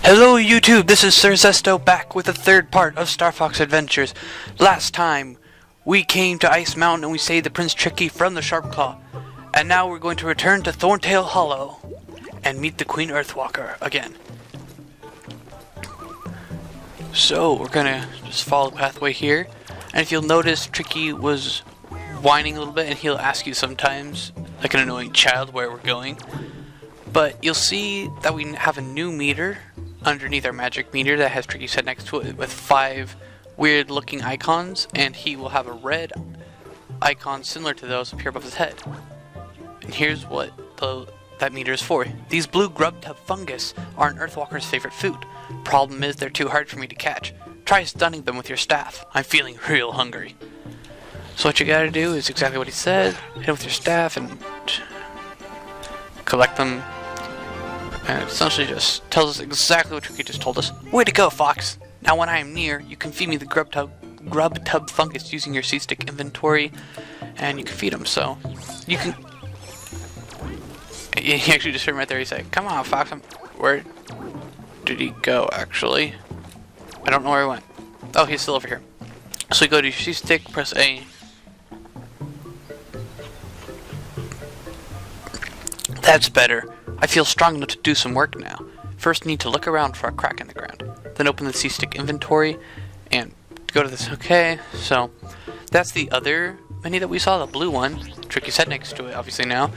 Hello YouTube, this is Sir Zesto back with the third part of Star Fox Adventures. Last time, we came to Ice Mountain and we saved the Prince Tricky from the Sharp Claw. And now we're going to return to ThornTail Hollow and meet the Queen Earthwalker again. So, we're gonna just follow the pathway here. And if you'll notice, Tricky was whining a little bit and he'll ask you sometimes, like an annoying child, where we're going. But you'll see that we have a new meter underneath our magic meter that has Tricky set next to it with 5 weird looking icons, and he will have a red icon similar to those appear above his head. And here's what that meter is for. These blue grub tub fungus are an Earthwalker's favorite food. Problem is they're too hard for me to catch. Try stunning them with your staff. I'm feeling real hungry. So what you gotta do is exactly what he said. Hit with your staff and collect them. And it essentially just tells us exactly what Tricky just told us. Way to go, Fox! Now when I am near, you can feed me the grub tub fungus using your C-stick inventory, and you can feed him, so you can... He actually just heard right there, he said, come on, Fox, where did he go, actually? I don't know where he went. Oh, he's still over here. So you go to your C-stick, press A. That's better. I feel strong enough to do some work now. First need to look around for a crack in the ground. Then open the C-stick inventory and go to this. Okay, so that's the other menu that we saw, the blue one. Tricky's head next to it, obviously now.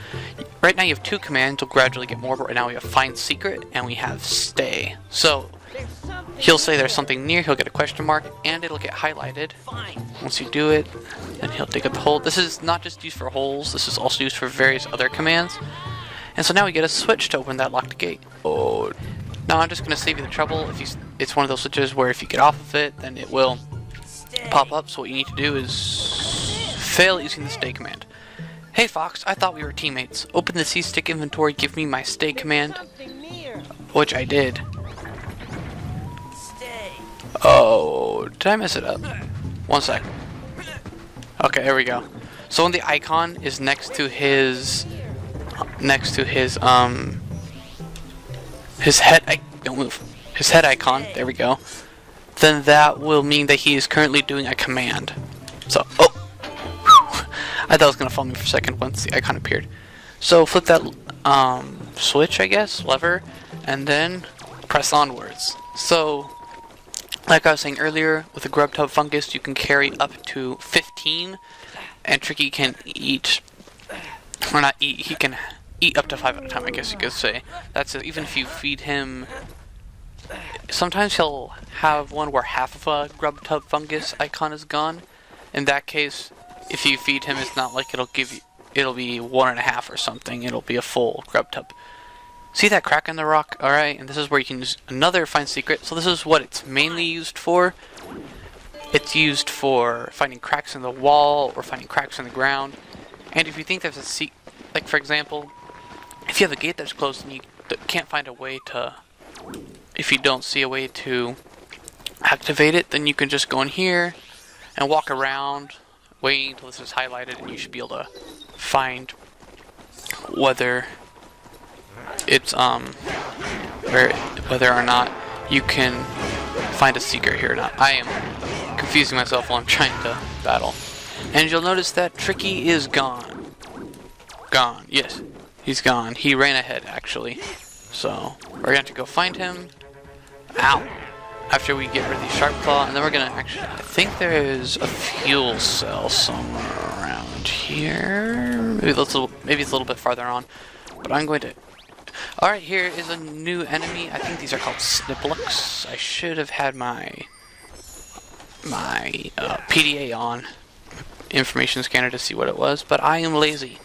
Right now you have 2 commands, you'll gradually get more, but right now we have Find Secret and we have Stay. So he'll say there's something near, he'll get a question mark, and it'll get highlighted. Once you do it, then he'll dig up the hole. This is not just used for holes, this is also used for various other commands. And so now we get a switch to open that locked gate. Oh, now I'm just going to save you the trouble. It's one of those switches where if you get off of it, then it will pop up. So what you need to do is fail using the stay command. Hey Fox, I thought we were teammates. Open the C-stick inventory, give me my stay command. Which I did. Oh, did I mess it up? 1 sec. Okay, here we go. So when the icon is next to his head, don't move, his head icon, there we go, then that will mean that he is currently doing a command. So, oh, I thought it was going to follow me for a second once the icon appeared. So flip that switch, I guess, lever, and then press onwards. So, like I was saying earlier, with the grub tub fungus, you can carry up to 15, and Tricky can eat, or not eat, he can eat up to 5 at a time, I guess you could say. That's it. Even if you feed him, sometimes he'll have one where half of a grub tub fungus icon is gone. In that case, if you feed him, it's not like it'll be 1.5 or something. It'll be a full grub tub. See that crack in the rock? Alright, and this is where you can use another Find Secret. So this is what it's mainly used for. It's used for finding cracks in the wall or finding cracks in the ground. And if you think there's a secret, like for example, if you have a gate that's closed and you can't find a way to, if you don't see a way to activate it, then you can just go in here and walk around, wait until this is highlighted, and you should be able to find whether it's whether or not you can find a secret here or not. I am confusing myself while I'm trying to battle. And you'll notice that Tricky is gone. Gone, yes. He's gone. He ran ahead, actually. So, we're going to have to go find him. Ow! After we get rid of the Sharp Claw, and then we're going to actually... I think there is a fuel cell somewhere around here. Maybe it's a little bit farther on. But I'm going to... Alright, here is a new enemy. I think these are called Sniplux. I should have had my PDA on. Information scanner to see what it was, but I am lazy.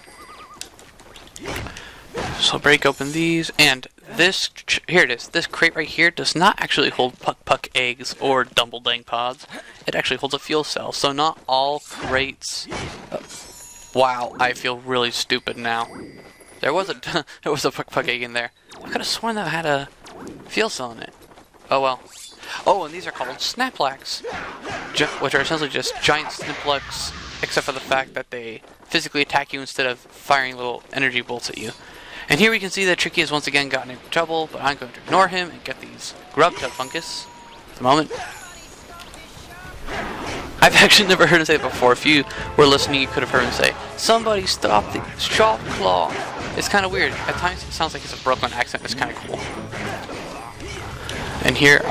So break open these, and this, here it is, this crate right here does not actually hold puck eggs or dumbledang pods. It actually holds a fuel cell, so not all crates... wow, I feel really stupid now. There was a puck egg in there. I could have sworn that had a fuel cell in it. Oh well. Oh, and these are called Snaplax, which are essentially just giant Sniplux, except for the fact that they physically attack you instead of firing little energy bolts at you. And here we can see that Tricky has once again gotten into trouble, but I'm going to ignore him and get these grub tub fungus at the moment. I've actually never heard him say it before. If you were listening, you could have heard him say, "Somebody stop the sharp claw." It's kind of weird. At times it sounds like it's a Brooklyn accent. It's kind of cool. And here,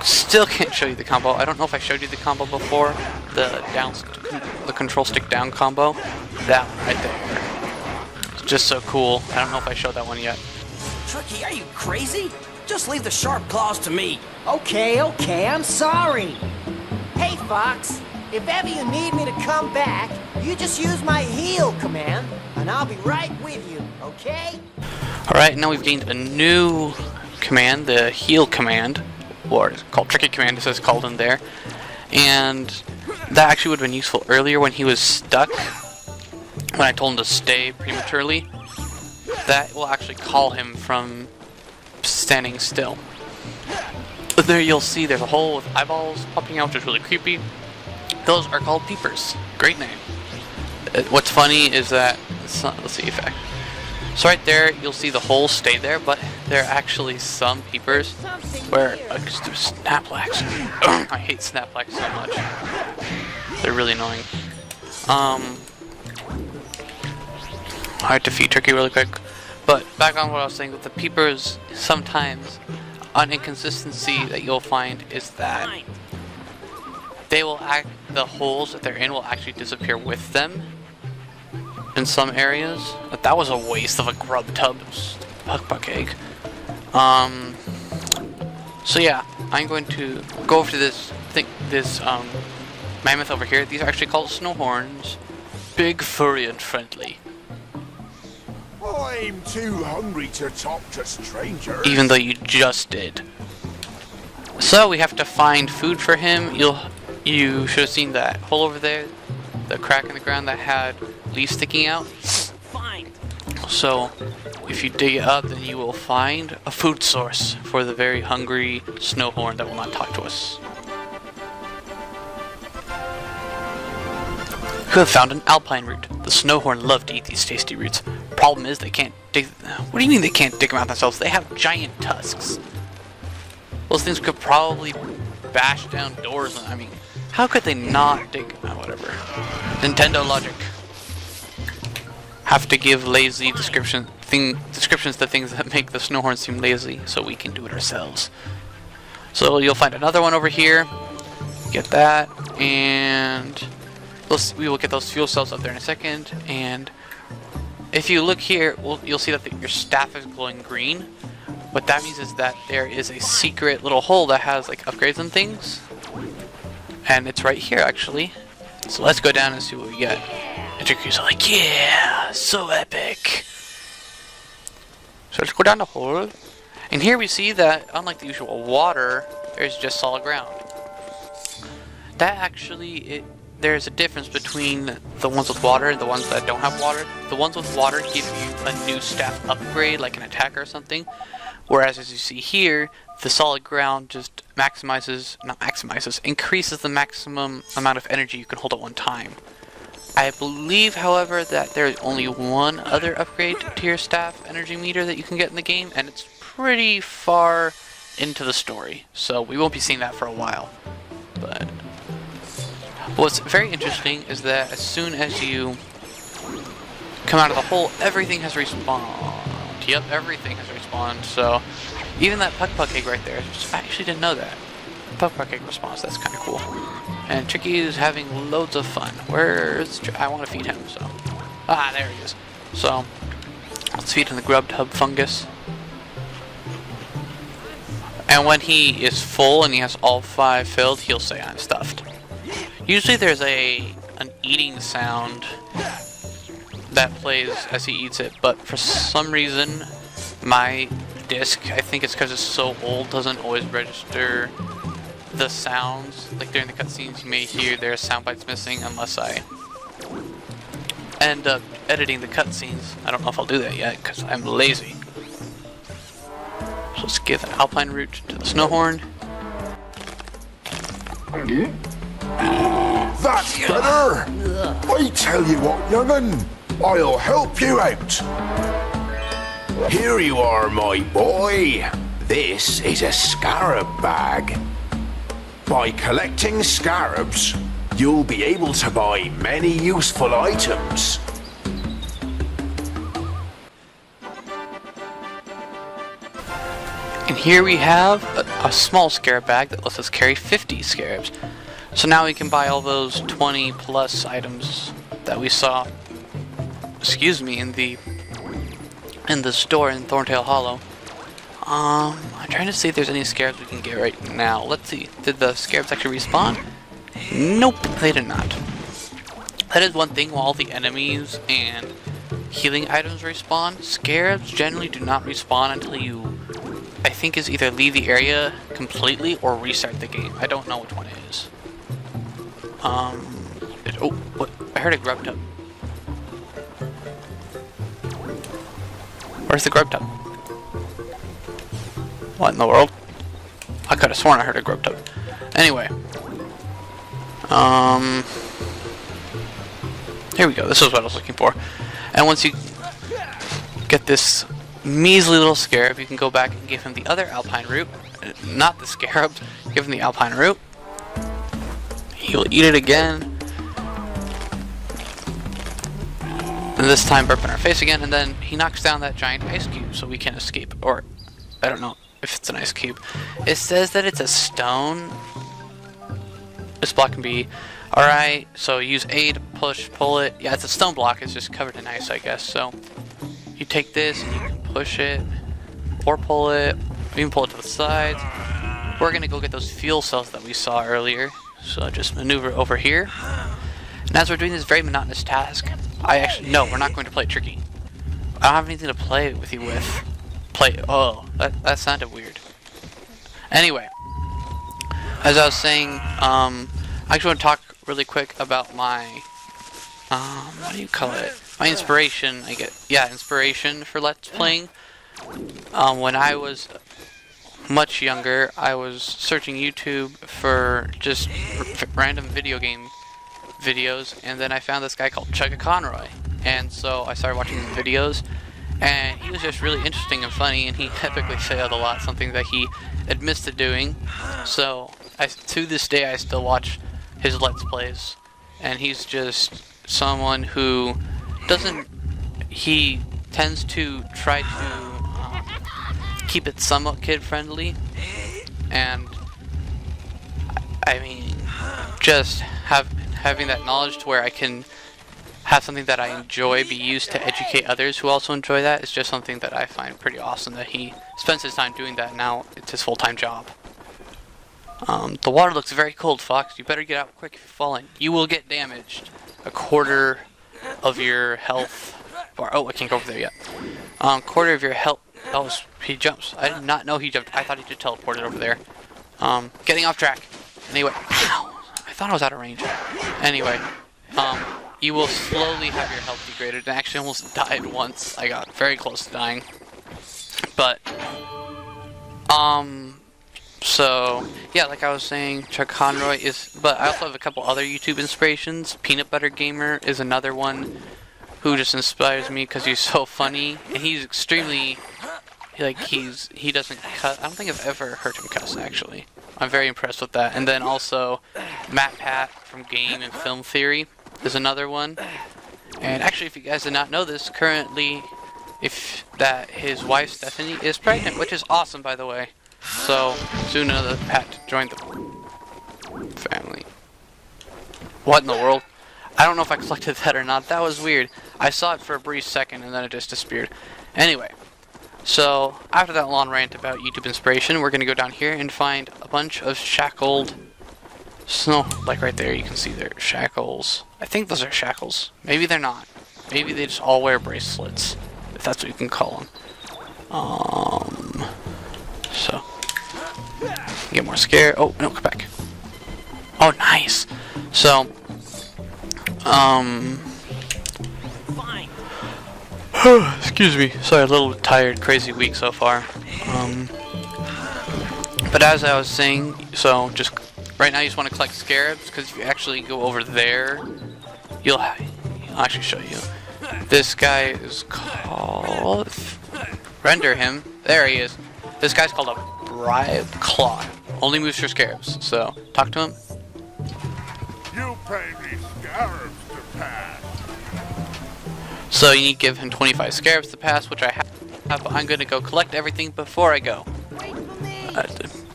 still can't show you the combo. I don't know if I showed you the combo before. The control stick down combo. That one right there. It's just so cool. I don't know if I showed that one yet. Tricky, are you crazy? Just leave the sharp claws to me. Okay, I'm sorry. Hey, Fox, if ever you need me to come back, you just use my heal command, and I'll be right with you, okay? Alright, now we've gained a new command, the heal command, or it's called Tricky command, it says called in there. And that actually would have been useful earlier when he was stuck, when I told him to stay prematurely. That will actually call him from standing still. There you'll see there's a hole with eyeballs popping out, which is really creepy. Those are called peepers. Great name. What's funny is that, let's see if I... So right there, you'll see the holes stay there, but there are actually some peepers where... Snaplax. I hate snaplax so much. They're really annoying. Hard to feed Tricky really quick. But back on what I was saying with the peepers, sometimes an inconsistency that you'll find is that they will the holes that they're in will actually disappear with them in some areas. But that was a waste of a grub tub puck egg. So yeah, I'm going to go over to this mammoth over here. These are actually called snowhorns. Big, furry, and friendly. I'm too hungry to talk to strangers. Even though you just did. So we have to find food for him. You should have seen that hole over there, the crack in the ground that had leaves sticking out. Fine. So if you dig it up, then you will find a food source for the very hungry snowhorn that will not talk to us. You have found an alpine root. The snowhorn love to eat these tasty roots. Problem is they can't dig... What do you mean they can't dig them out themselves? They have giant tusks. Those things could probably bash down doors. I mean, how could they not dig... whatever. Nintendo logic. Have to give lazy descriptions to things that make the snowhorn seem lazy, so we can do it ourselves. So you'll find another one over here. Get that, and... we will get those fuel cells up there in a second, and if you look here, you'll see that your staff is glowing green. What that means is that there is a secret little hole that has like upgrades and things, and it's right here actually. So let's go down and see what we get. And Tricky's like, yeah, so epic. So let's go down the hole, and here we see that unlike the usual water, there's just solid ground. That actually there's a difference between the ones with water and the ones that don't have water. The ones with water give you a new staff upgrade, like an attack or something. Whereas, as you see here, the solid ground just increases the maximum amount of energy you can hold at one time. I believe, however, that there is only one other upgrade to your staff energy meter that you can get in the game, and it's pretty far into the story. So we won't be seeing that for a while. But what's very interesting is that as soon as you come out of the hole, everything has respawned. Yep, everything has respawned. So even that puck egg right there, I actually didn't know that. Puck egg response, that's kind of cool. And Tricky is having loads of fun. I want to feed him, so. Ah, there he is. So let's feed him the grub tub fungus. And when he is full and he has all 5 filled, he'll say, I'm stuffed. Usually there's an eating sound that plays as he eats it, but for some reason my disc, I think it's because it's so old, doesn't always register the sounds. Like during the cutscenes you may hear there are sound bites missing unless I end up editing the cutscenes. I don't know if I'll do that yet because I'm lazy. So let's give an alpine root to the snowhorn. That's better! I tell you what, young'un, I'll help you out. Here you are, my boy. This is a scarab bag. By collecting scarabs, you'll be able to buy many useful items. And here we have a small scarab bag that lets us carry 50 scarabs. So now we can buy all those 20 plus items that we saw, in the store in ThornTail Hollow. I'm trying to see if there's any scarabs we can get right now. Let's see. Did the scarabs actually respawn? Nope, they did not. That is one thing, while all the enemies and healing items respawn, scarabs generally do not respawn until you, I think, is either leave the area completely or restart the game. I don't know which one it is. Oh, what? I heard a grub tub. Where's the grub tub? What in the world? I could have sworn I heard a grub tub. Anyway. Here we go. This is what I was looking for. And once you get this measly little scarab, you can go back and give him the other alpine root. Not the scarab. Give him the alpine root. He'll eat it again. And this time burp in our face again, and then he knocks down that giant ice cube so we can escape. Or, I don't know if it's an ice cube. It says that it's a stone. This block can be... Alright, so use A to pull it. Yeah, it's a stone block, it's just covered in ice, I guess. So, you take this and you can push it, or pull it, or even pull it to the sides. We're gonna go get those fuel cells that we saw earlier. So just maneuver over here. And as we're doing this very monotonous task, no, we're not going to play it tricky. I don't have anything to play with you with. Oh, that sounded weird. Anyway, as I was saying, I actually want to talk really quick about my, what do you call it? My inspiration, inspiration for Let's Playing. When I was much younger, I was searching YouTube for just random video game videos, and then I found this guy called Chugga Conroy, and so I started watching his videos, and he was just really interesting and funny, and he epically failed a lot, something that he admits to doing. So to this day I still watch his Let's Plays, and he's just someone who he tends to try to keep it somewhat kid friendly, and I mean, just having that knowledge to where I can have something that I enjoy be used to educate others who also enjoy that is just something that I find pretty awesome, that he spends his time doing that. Now it's his full-time job. The water looks very cold, Fox. You better get out quick if you're falling. You will get damaged. A quarter of your health bar. Oh, I can't go over there yet. Quarter of your health. Oh, he jumps. I did not know he jumped. I thought he just teleported over there. Getting off track. Anyway, ow! I thought I was out of range. Anyway, you will slowly have your health degraded. And actually almost died once. I got very close to dying. But, so, yeah, like I was saying, Chuck Conroy is, but I also have a couple other YouTube inspirations. Peanut Butter Gamer is another one who just inspires me because he's so funny, and he's extremely, he doesn't cuss. I don't think I've ever heard him cuss, actually. I'm very impressed with that. And then also, Matt Pat from Game and Film Theory is another one. And actually, if you guys did not know this, currently, his wife, Stephanie, is pregnant, which is awesome, by the way. So, soon another Pat to join the family. What in the world? I don't know if I collected that or not. That was weird. I saw it for a brief second and then it just disappeared. Anyway, so after that long rant about YouTube inspiration, we're going to go down here and find a bunch of shackled snow. Like right there, you can see their shackles. I think those are shackles. Maybe they're not. Maybe they just all wear bracelets, if that's what you can call them. So, get more scare. Oh, no, come back. Oh, nice. So, excuse me. Sorry, a little tired, crazy week so far. But as I was saying, so just right now you just want to collect scarabs, because if you actually go over there, I'll actually show you. This guy is called render him. There he is. This guy's called a bribe claw. Only moves for scarabs. So talk to him. You pay me scarabs to pass. So you need to give him 25 scarabs to pass, which I have. But I'm gonna go collect everything before I go.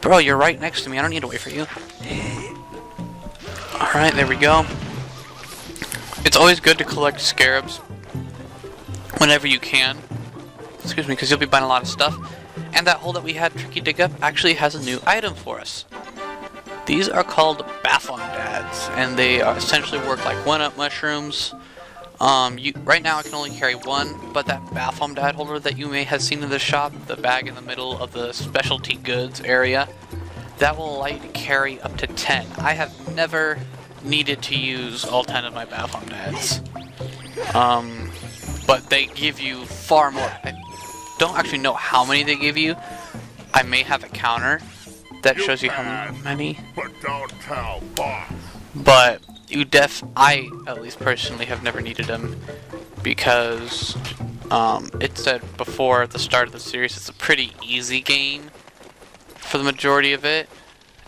Bro, you're right next to me. I don't need to wait for you. Alright, there we go. It's always good to collect scarabs whenever you can. Excuse me, because you'll be buying a lot of stuff. And that hole that we had Tricky dig up actually has a new item for us. These are called Bathomdads, and they are essentially work like 1-up mushrooms. Right now I can only carry one, but that Bathomdad holder that you may have seen in the shop, the bag in the middle of the specialty goods area, that will allow you to carry up to 10. I have never needed to use all 10 of my Bathomdads. But they give you far more. I don't actually know how many they give you. I may have a counter that shows you how many. But don't tell boss. But I at least personally have never needed them because it said before at the start of the series it's a pretty easy game for the majority of it.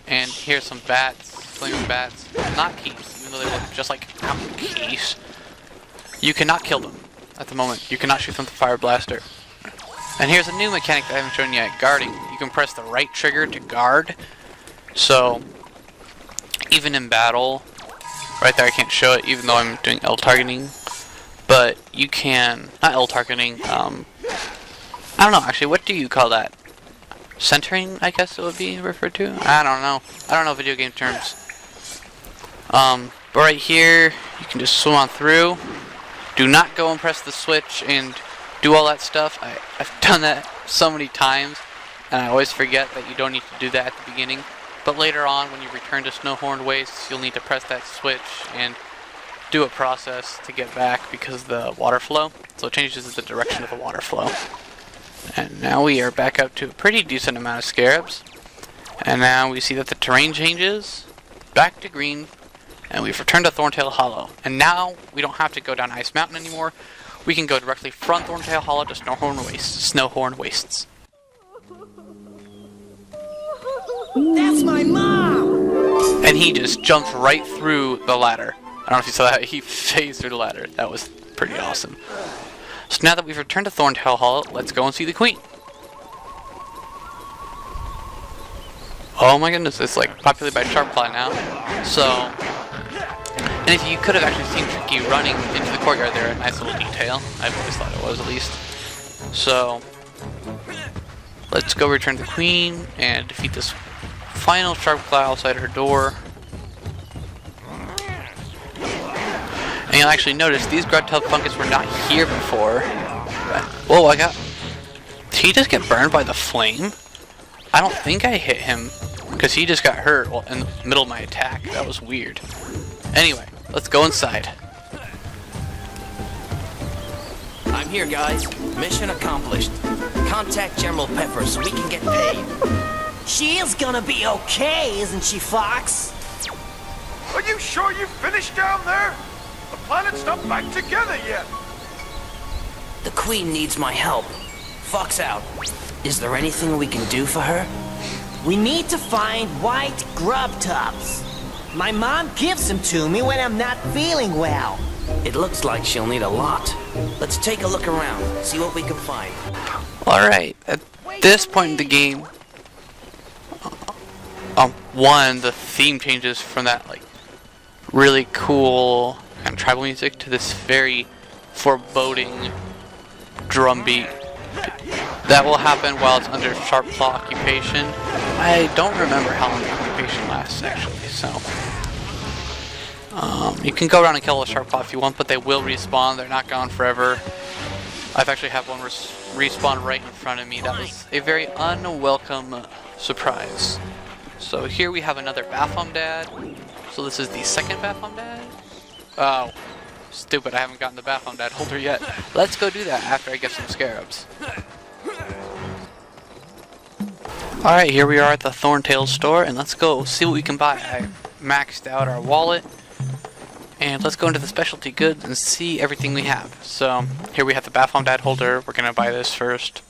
And here's some bats, flaming bats, not keys, even though they look just like keys. You cannot kill them at the moment. You cannot shoot them with a fire blaster. And here's a new mechanic that I haven't shown you yet, guarding. You can press the right trigger to guard. So even in battle, right there I can't show it even though I'm doing L targeting, but you can, not L targeting, I don't know actually, what do you call that? Centering, I guess it would be referred to? I don't know video game terms. But right here, you can just swim on through. Do not go and press the switch and do all that stuff. I've done that so many times, and I always forget that you don't need to do that at the beginning. But later on, when you return to Snowhorn Wastes, you'll need to press that switch and do a process to get back because of the water flow. So it changes the direction of the water flow. And now we are back up to a pretty decent amount of scarabs. And now we see that the terrain changes back to green, and we've returned to ThornTail Hollow. And now we don't have to go down Ice Mountain anymore. We can go directly from ThornTail Hollow to Snowhorn Wastes. That's my mom! And he just jumped right through the ladder. I don't know if you saw that. He phased through the ladder. That was pretty awesome. So now that we've returned to ThornTail Hollow, let's go and see the Queen. Oh my goodness, it's like populated by Sharpclaw now. So, and if you could have actually seen Tricky running into the courtyard there, a nice little detail. I've always thought it was at least. So, let's go return the Queen and defeat this final Sharpclaw outside her door. And you'll actually notice these Grubtub fungus were not here before. Whoa, did he just get burned by the flame? I don't think I hit him, because he just got hurt in the middle of my attack. That was weird. Anyway, let's go inside. I'm here, guys. Mission accomplished. Contact General Pepper so we can get paid. She is gonna be okay, isn't she, Fox? Are you sure you finished down there? The planet's not back together yet. The Queen needs my help. Fox out. Is there anything we can do for her? We need to find white grub tubs. My mom gives them to me when I'm not feeling well. It looks like she'll need a lot. Let's take a look around, see what we can find. Alright, at this point in the game, the theme changes from that like really cool kind of tribal music to this very foreboding drum beat. That will happen while it's under Sharpclaw occupation. I don't remember how long the occupation lasts actually, so you can go around and kill a Sharpclaw if you want, but they will respawn. They're not gone forever. I've actually had one respawn right in front of me. That was a very unwelcome surprise. So here we have another Bathomdad. So this is the second Bathomdad. Oh, stupid, I haven't gotten the Bathomdad holder yet. Let's go do that after I get some scarabs. Alright, here we are at the ThornTail store, and let's go see what we can buy. I maxed out our wallet, and let's go into the specialty goods and see everything we have. So, here we have the Bathomdad holder. We're going to buy this first.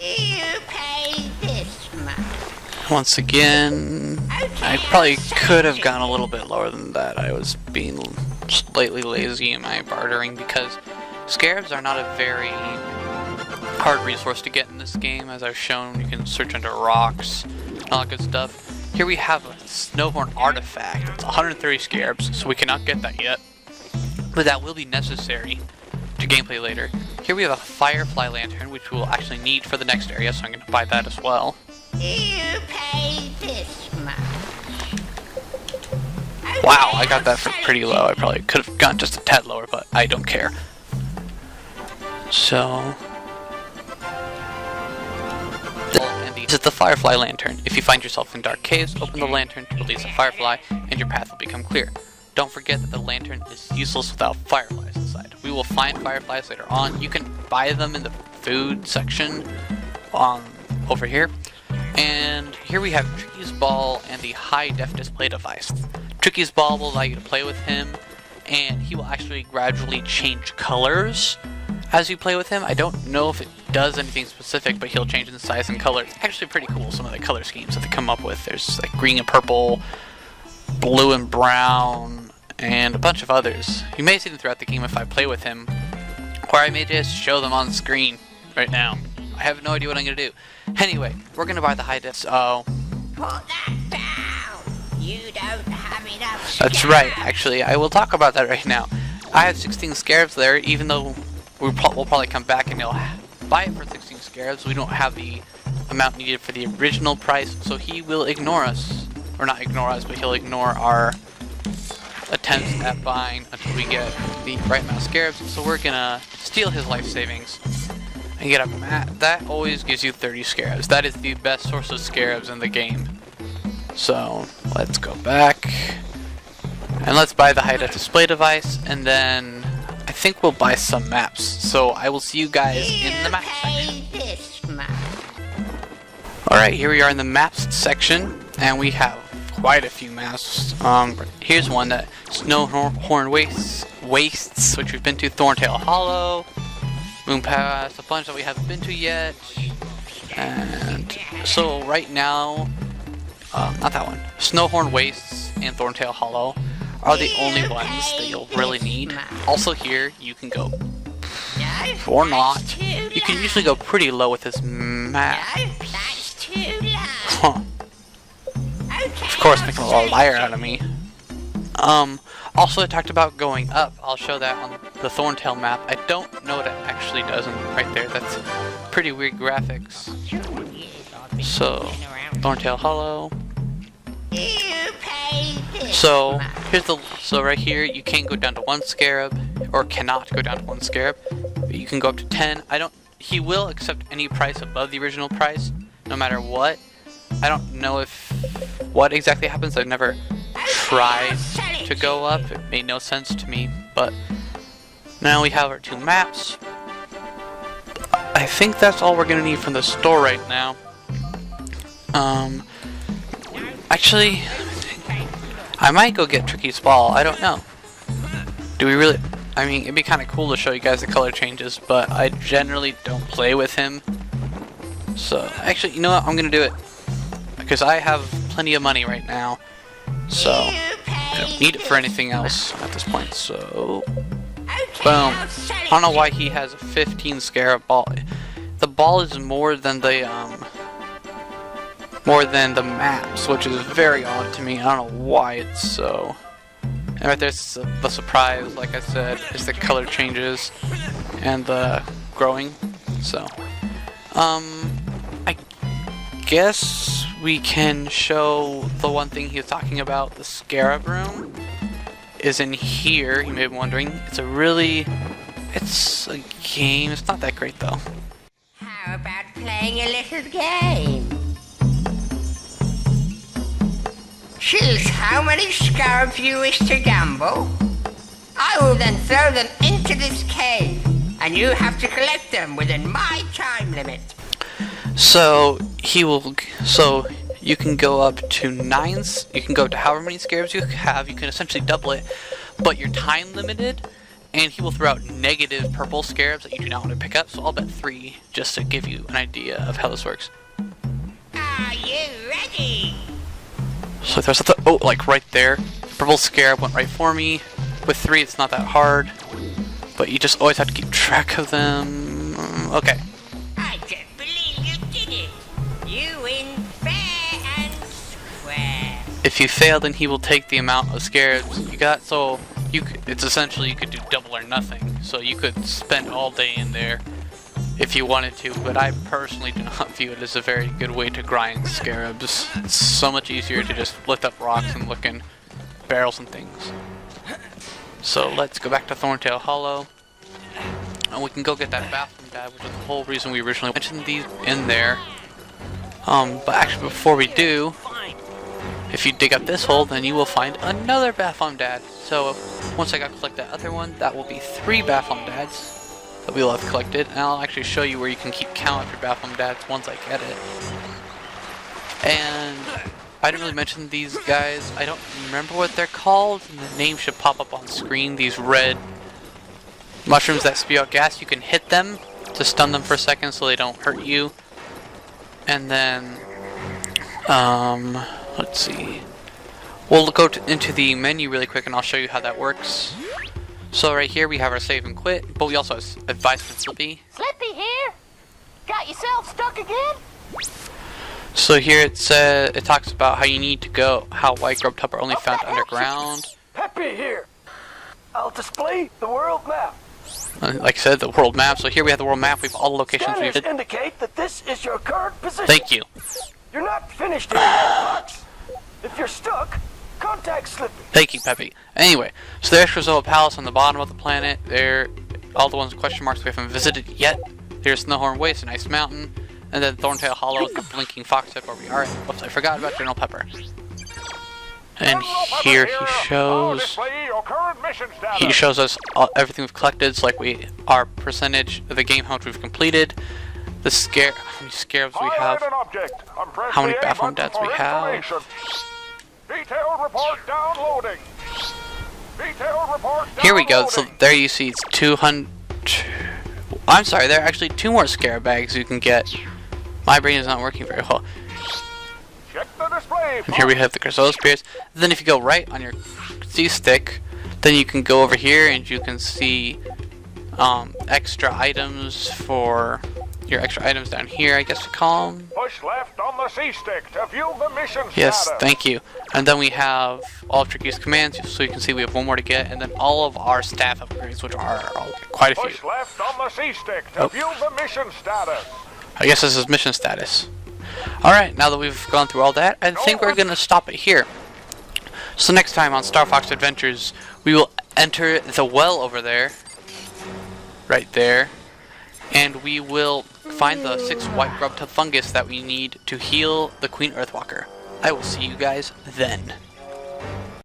You pay this much. Once again, I probably could have gone a little bit lower than that. I was being slightly lazy in my bartering because scarabs are not a very hard resource to get in this game. As I've shown, you can search under rocks and all that good stuff. Here we have a snowhorn artifact. It's 130 scarabs, so we cannot get that yet. But that will be necessary to gameplay later. Here we have a firefly lantern, which we'll actually need for the next area, so I'm going to buy that as well. You pay this much. Wow, I got that for pretty low. I probably could have gone just a tad lower, but I don't care. So... this is the firefly lantern. If you find yourself in dark caves, open the lantern to release a firefly, and your path will become clear. Don't forget that the lantern is useless without fireflies inside. We will find fireflies later on. You can buy them in the food section over here. And here we have Tricky's Ball and the high-def display device. Tricky's Ball will allow you to play with him, and he will actually gradually change colors as you play with him. I don't know if it does anything specific, but he'll change in size and color. It's actually pretty cool, some of the color schemes that they come up with. There's like green and purple, blue and brown, and a bunch of others. You may see them throughout the game if I play with him, or I may just show them on screen right now. I have no idea what I'm going to do. Anyway, we're going to buy the high def, so... Put that down! You don't have enough. That's right, actually. I will talk about that right now. I have 16 scarabs there, even though we'll probably come back and he'll buy it for 16 scarabs. We don't have the amount needed for the original price, so he will ignore us. Or not ignore us, but he'll ignore our attempts at buying until we get the right amount of scarabs. So we're gonna steal his life savings and get a mat. That always gives you 30 scarabs. That is the best source of scarabs in the game. So let's go back and let's buy the high-def display device, and then I think we'll buy some maps. So I will see you guys in the map section. Alright, here we are in the maps section, and we have quite a few maps. Here's one that Snowhorn Wastes, which we've been to, ThornTail Hollow, Moon Pass, a bunch that we haven't been to yet. And so right now, not that one, Snowhorn Wastes and ThornTail Hollow are the only ones that you'll really need. Also here, you can go, or not, you can usually go pretty low with this map. Huh. Of course, making a little liar out of me. Also I talked about going up. I'll show that on the ThornTail map. I don't know what it actually does right there. That's pretty weird graphics. So, ThornTail Hollow. So right here, you can't go down to 1 scarab, or cannot go down to 1 scarab. But you can go up to 10. He will accept any price above the original price, no matter what. I don't know what exactly happens. I've never tried to go up. It made no sense to me. But now we have our 2 maps. I think that's all we're gonna need from the store right now. Actually, I might go get Tricky's Ball. I don't know. Do we really? I mean, it'd be kind of cool to show you guys the color changes, but I generally don't play with him. So, actually, you know what? I'm gonna do it. Because I have plenty of money right now, so I don't need it for anything else at this point. So, boom. I don't know why he has a 15 scarab ball. The ball is more than the maps, which is very odd to me. I don't know why it's so. And right there's the surprise, like I said, is the color changes and the growing. So, I guess we can show the one thing he was talking about. The scarab room is in here. You may be wondering. It's a game. It's not that great though. How about playing a little game? Choose how many scarabs you wish to gamble. I will then throw them into this cave, and you have to collect them within my time limit. So you can go up to 9. You can go up to however many scarabs you have. You can essentially double it, but you're time limited, and he will throw out negative purple scarabs that you do not want to pick up, so I'll bet 3 just to give you an idea of how this works. Are you ready? So there's something, oh, like right there. Purple scarab went right for me. With 3 it's not that hard, but you just always have to keep track of them. Okay. I don't believe you did it. You win fair and square. If you fail, then he will take the amount of scarabs you got, so it's essentially you could do double or nothing. So you could spend all day in there if you wanted to, but I personally do not view it as a very good way to grind scarabs. It's so much easier to just lift up rocks and look in barrels and things. So let's go back to ThornTail Hollow, and we can go get that bathroom dad, which is the whole reason we originally mentioned these in there. But actually before we do, if you dig up this hole, then you will find another bathroom dad. So once I collect that other one, that will be 3 bathroom dads that we'll have collected, and I'll actually show you where you can keep count of your bathroom dads once I get it. And I didn't really mention these guys. I don't remember what they're called. The name should pop up on screen. These red mushrooms that spew out gas, you can hit them to stun them for a second so they don't hurt you. And then, let's see. We'll go into the menu really quick and I'll show you how that works. So right here we have our save and quit, but we also have advice from Slippy. Slippy here? Got yourself stuck again? So here it talks about how you need to go, how white grub tub are only found underground. Peppy here. I'll display the world map. Like I said, the world map. So here we have the world map. We have all the locations we've Scanners indicate that this is your current position. Thank you. You're not finished here yet, Fox. If you're stuck, contact Slippy. Thank you, Peppy. Anyway, so there's Krazoa Palace on the bottom of the planet. There, all the ones with question marks we haven't visited yet. There's Snowhorn Waste, an ice mountain. And then ThornTail Hollow is the blinking fox tip where we are. Whoops, I forgot about General Pepper. And here he shows us everything we've collected. So like our percentage of the game, how much we've completed, the how many scarabs we have, how many bathroom dads we have. Detailed report downloading. Detailed report downloading. Here we go. So there you see it's 200. I'm sorry, there are actually 2 more scarab bags you can get. My brain is not working very well. Check the display. And here we have the Krazoa Spears. Then if you go right on your C-stick, then you can go over here and you can see extra items for your extra items down here, I guess we call them. Push left on the C-stick to view the mission Yes, status. thank you. And then we have all of Tricky's commands, so you can see we have 1 more to get, and then all of our staff upgrades, which are quite a few. Push left on the C-stick to view the mission status. I guess this is mission status. Alright, now that we've gone through all that, I think we're going to stop it here. So next time on Star Fox Adventures, we will enter the well over there. Right there. And we will find the 6 white grub tub fungus that we need to heal the Queen Earthwalker. I will see you guys then.